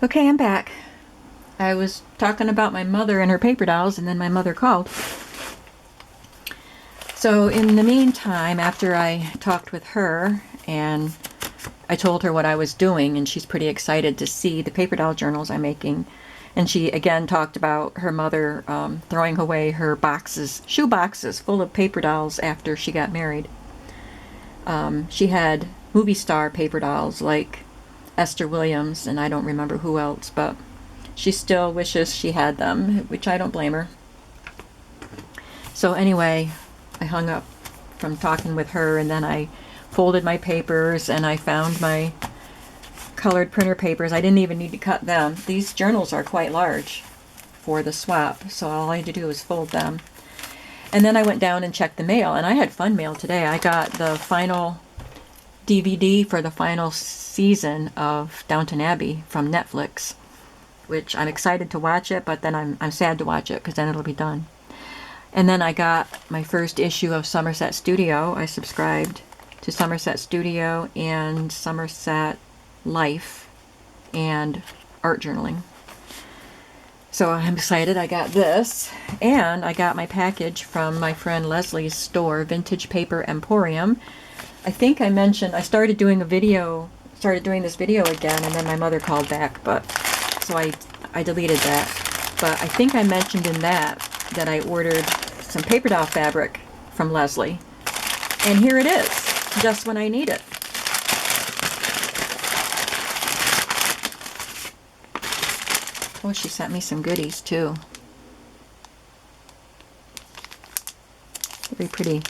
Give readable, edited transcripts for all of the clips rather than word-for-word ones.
Okay, I'm back. I was talking about my mother and her paper dolls, and then my mother called. So in the meantime, after I talked with her and I told her what I was doing, and she's pretty excited to see the paper doll journals I'm making, and she again talked about her mother throwing away her boxes, shoe boxes full of paper dolls after she got married. She had movie star paper dolls like Esther Williams, and I don't remember who else, but she still wishes she had them, which I don't blame her. So anyway, I hung up from talking with her, and then I folded my papers, and I found my colored printer papers. I didn't even need to cut them. These journals are quite large for the swap, so all I had to do was fold them. And then I went down and checked the mail, and I had fun mail today. I got the final DVD for the final season of Downton Abbey from Netflix, which I'm excited to watch it, but then I'm sad to watch it because then it'll be done. And then I got my first issue of Somerset Studio. I subscribed to Somerset Studio and Somerset Life and Art Journaling. So I'm excited I got this, and I got my package from my friend Leslie's store, Vintage Paper Emporium. I think I mentioned I started doing this video again, and then my mother called back, but so I deleted that. But I think I mentioned in that I ordered some paper doll fabric from Leslie, and here it is, just when I need it. Oh, she sent me some goodies too. Very pretty.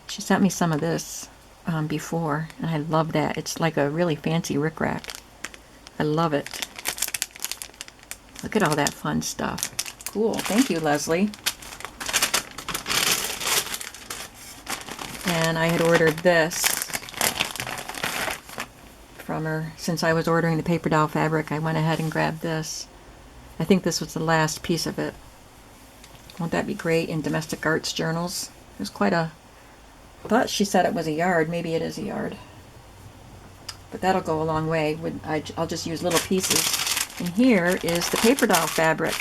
She sent me some of this before, and I love that. It's like a really fancy rickrack. I love it. Look at all that fun stuff. Cool. Thank you, Leslie. And I had ordered this from her. Since I was ordering the paper doll fabric, I went ahead and grabbed this. I think this was the last piece of it. Won't that be great in domestic arts journals? There's quite a... I thought she said it was a yard. Maybe it is a yard. But that'll go a long way. I'll just use little pieces. And here is the paper doll fabric.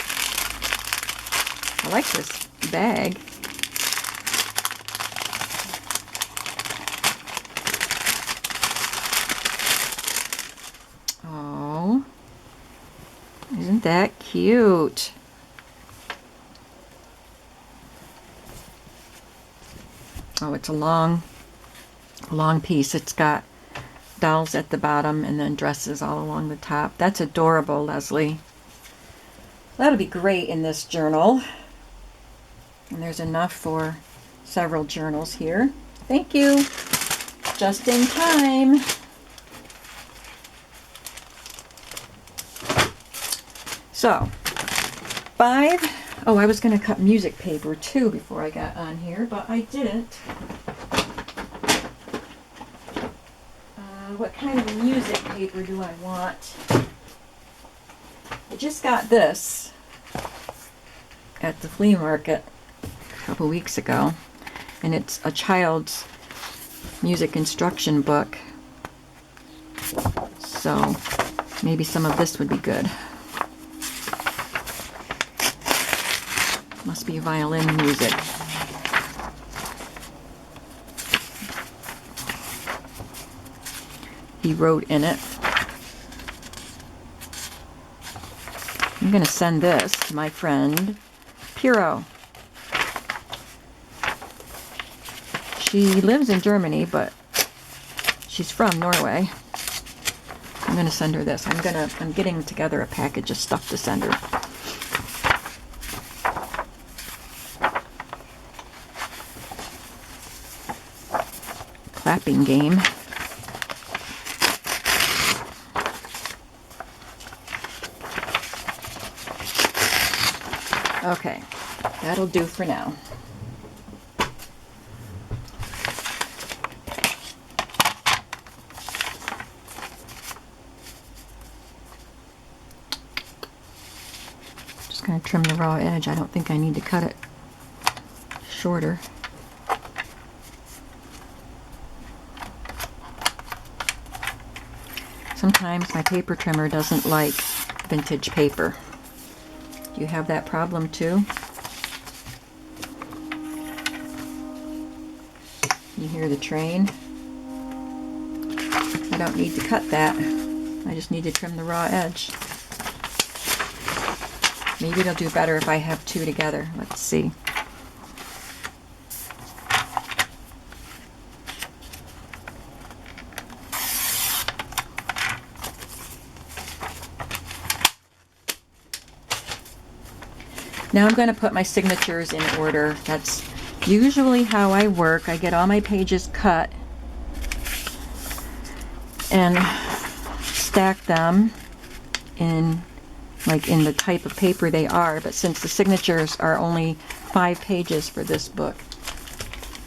I like this bag. Oh, isn't that cute? Oh, it's a long piece. It's got dolls at the bottom and then dresses all along the top. That's adorable, Leslie. That'll be great in this journal. And there's enough for several journals here. Thank you. Just in time. So, 5. Oh, I was going to cut music paper too before I got on here, but I didn't. What kind of music paper do I want? I just got this at the flea market a couple weeks ago, and it's a child's music instruction book. So maybe some of this would be good. Must be violin music. He wrote in it. I'm going to send this to my friend Piro. She lives in Germany, but she's from Norway. I'm going to send her this. I'm getting together a package of stuff to send her. Clapping game. Okay, that'll do for now. Just going to trim the raw edge. I don't think I need to cut it shorter. sometimes my paper trimmer doesn't like vintage paper. Do you have that problem too? You hear the train? I don't need to cut that. I just need to trim the raw edge. Maybe it'll do better if I have two together. Let's see. Now I'm going to put my signatures in order. That's usually how I work. I get all my pages cut and stack them in the type of paper they are, but since the signatures are only 5 pages for this book,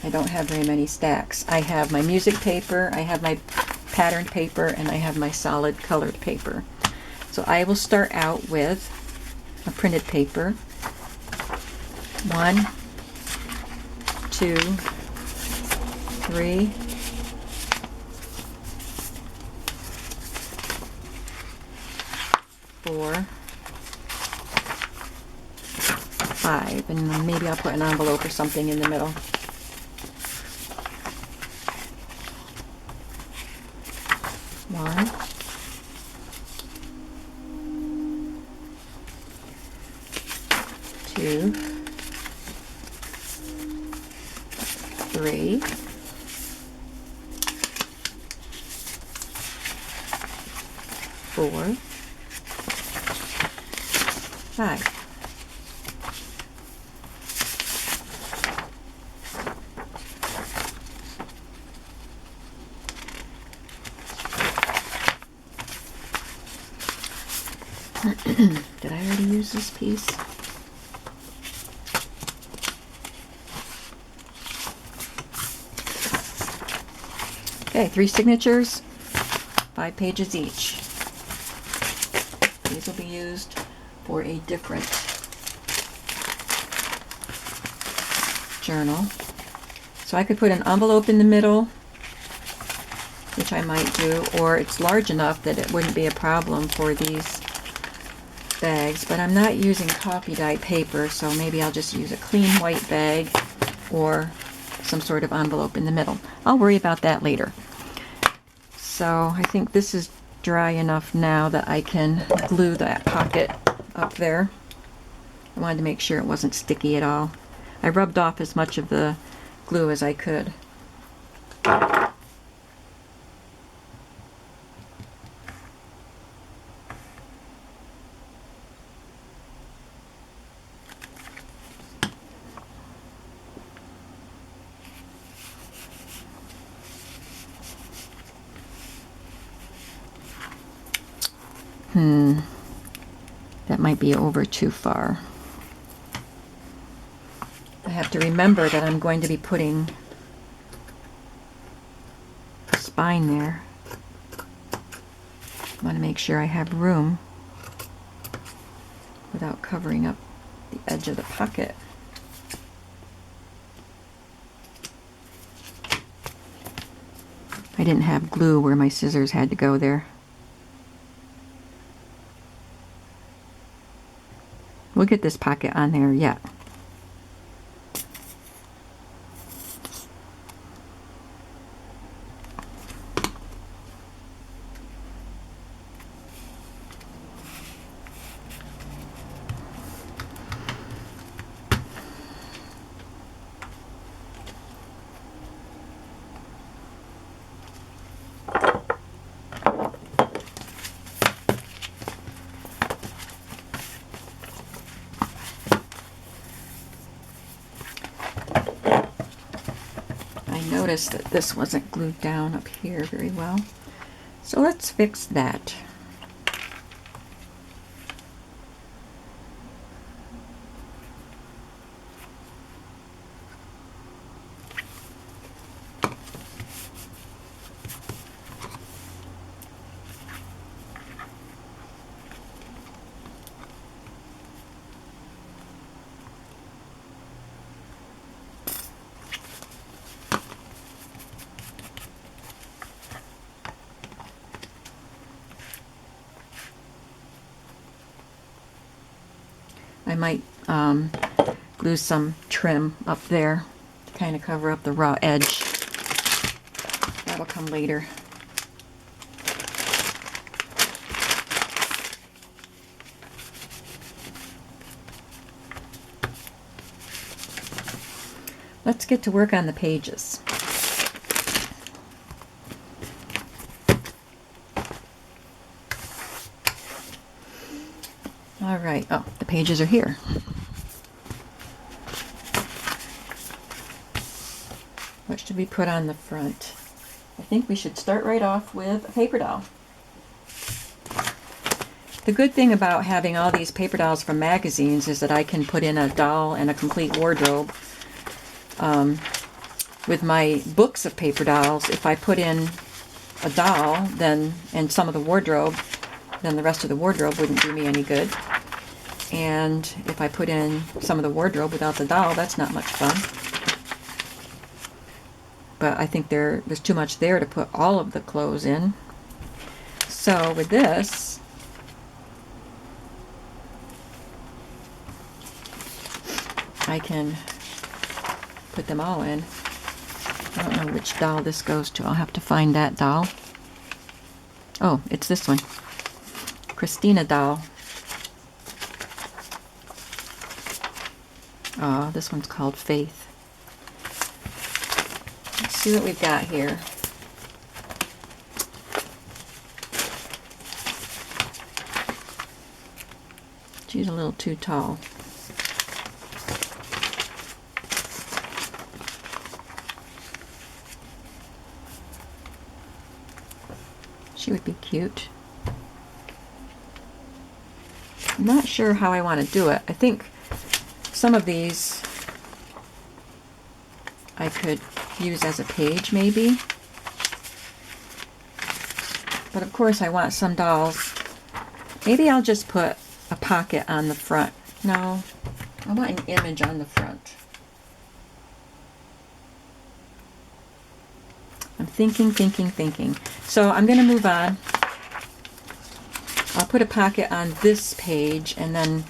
I don't have very many stacks. I have my music paper, I have my patterned paper, and I have my solid colored paper. So I will start out with a printed paper. 1, 2, 3, 4, 5, and maybe I'll put an envelope or something in the middle. One, 2, 3, 4, 5. Did I already use this piece? Okay, 3 signatures, 5 pages each. These will be used for a different journal. So I could put an envelope in the middle, which I might do, or it's large enough that it wouldn't be a problem for these bags, but I'm not using coffee dye paper, so maybe I'll just use a clean white bag or some sort of envelope in the middle. I'll worry about that later. So I think this is dry enough now that I can glue that pocket up there. I wanted to make sure it wasn't sticky at all. I rubbed off as much of the glue as I could. That might be over too far. I have to remember that I'm going to be putting a spine there. I want to make sure I have room without covering up the edge of the pocket. I didn't have glue where my scissors had to go there. We'll get this pocket on there yet. Noticed that this wasn't glued down up here very well. So let's fix that. I might glue some trim up there to kind of cover up the raw edge. That'll come later. Let's get to work on the pages. All right, oh, the pages are here. What should we put on the front? I think we should start right off with a paper doll. The good thing about having all these paper dolls from magazines is that I can put in a doll and a complete wardrobe. With my books of paper dolls, if I put in a doll then and some of the wardrobe, then the rest of the wardrobe wouldn't do me any good. And if I put in some of the wardrobe without the doll, that's not much fun. But I think there's too much there to put all of the clothes in. So with this, I can put them all in. I don't know which doll this goes to. I'll have to find that doll. Oh, it's this one. Christina doll. Oh, this one's called Faith. Let's see what we've got here. She's a little too tall. She would be cute. I'm not sure how I want to do it. I think some of these I could use as a page maybe. But of course I want some dolls. Maybe I'll just put a pocket on the front. No, I want an image on the front. I'm thinking. So I'm going to move on. I'll put a pocket on this page, and then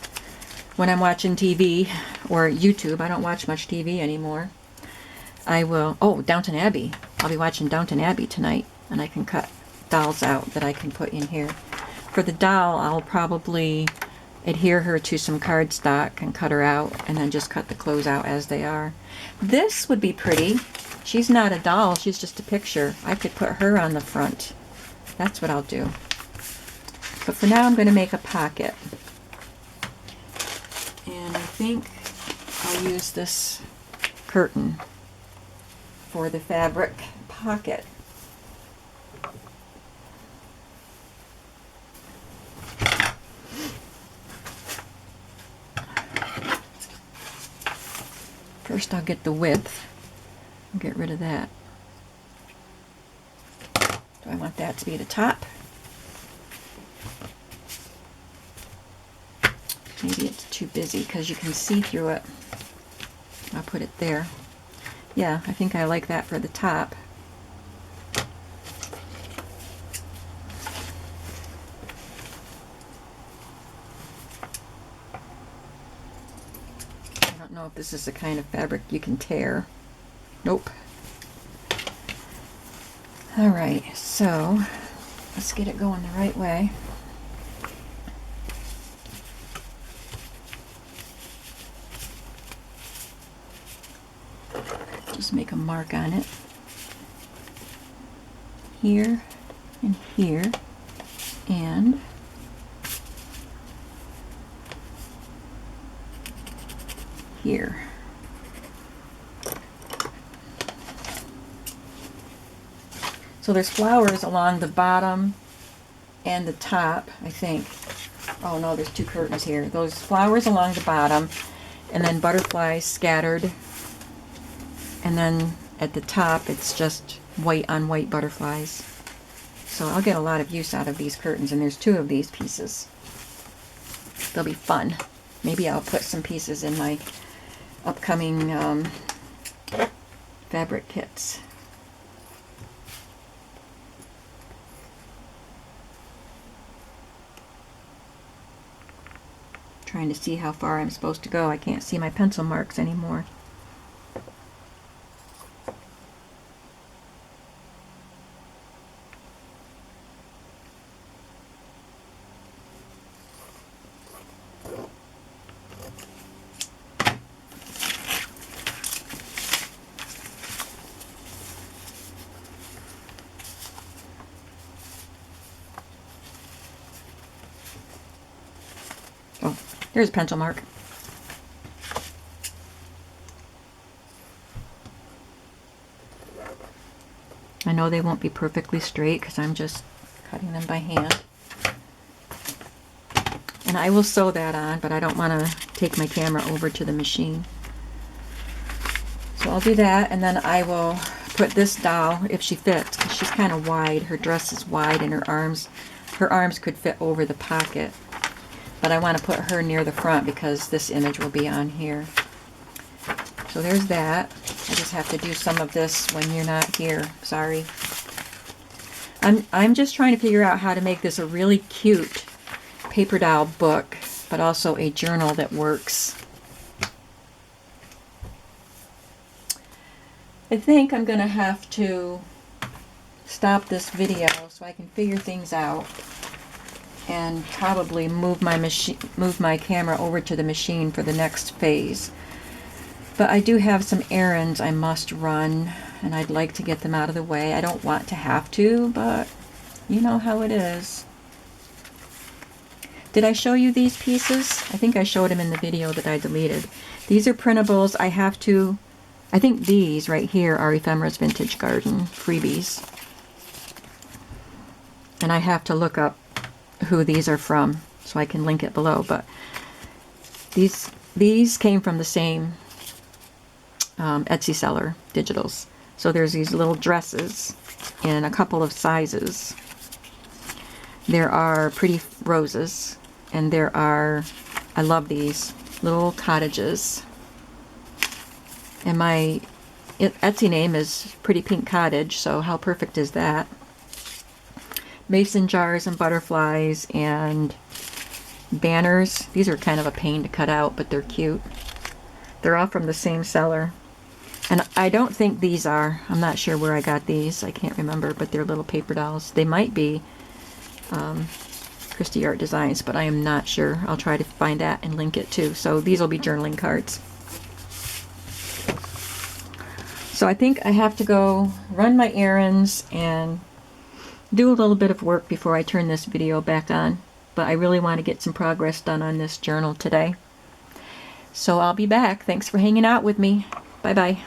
when I'm watching TV or YouTube, I don't watch much TV anymore, I will, oh, Downton Abbey. I'll be watching Downton Abbey tonight, and I can cut dolls out that I can put in here. For the doll, I'll probably adhere her to some cardstock and cut her out, and then just cut the clothes out as they are. This would be pretty. She's not a doll, she's just a picture. I could put her on the front. That's what I'll do. But for now I'm going to make a pocket. And I think I'll use this curtain for the fabric pocket. First I'll get the width. Get rid of that. Do I want that to be the top? Maybe it's too busy because you can see through it. I'll put it there. Yeah, I think I like that for the top. I don't know if this is the kind of fabric you can tear. Nope. All right, so let's get it going the right way. Just make a mark on it. Here and here and here. So there's flowers along the bottom and the top, I think. Oh no, there's two curtains here. Those flowers along the bottom, and then butterflies scattered. And then at the top, it's just white on white butterflies. So I'll get a lot of use out of these curtains, and there's two of these pieces. They'll be fun. Maybe I'll put some pieces in my upcoming fabric kits. Trying to see how far I'm supposed to go. I can't see my pencil marks anymore. Oh, there's a pencil mark. I know they won't be perfectly straight because I'm just cutting them by hand. And I will sew that on, but I don't want to take my camera over to the machine. So I'll do that, and then I will put this doll, if she fits, because she's kind of wide. Her dress is wide and her arms could fit over the pocket. But I want to put her near the front because this image will be on here. So there's that. I just have to do some of this when you're not here. Sorry. I'm just trying to figure out how to make this a really cute paper doll book, but also a journal that works. I think I'm going to have to stop this video so I can figure things out and probably move my camera over to the machine for the next phase. But I do have some errands I must run, and I'd like to get them out of the way. I don't want to have to, but you know how it is. Did I show you these pieces? I think I showed them in the video that I deleted. These are printables. I think these right here are Ephemera's Vintage Garden freebies. And I have to look up who these are from so I can link it below. But these came from the same Etsy seller, Digitals. So there's these little dresses in a couple of sizes. There are pretty roses, and there are, I love these, little cottages. And my Etsy name is Pretty Pink Cottage, so how perfect is that? Mason jars and butterflies and banners. These are kind of a pain to cut out, but they're cute. They're all from the same seller. And I don't think these are, I'm not sure where I got these, I can't remember, but they're little paper dolls. They might be Christy Art Designs, but I am not sure. I'll try to find that and link it too. So these will be journaling cards. So I think I have to go run my errands and do a little bit of work before I turn this video back on. But I really want to get some progress done on this journal today. So I'll be back. Thanks for hanging out with me. Bye-bye.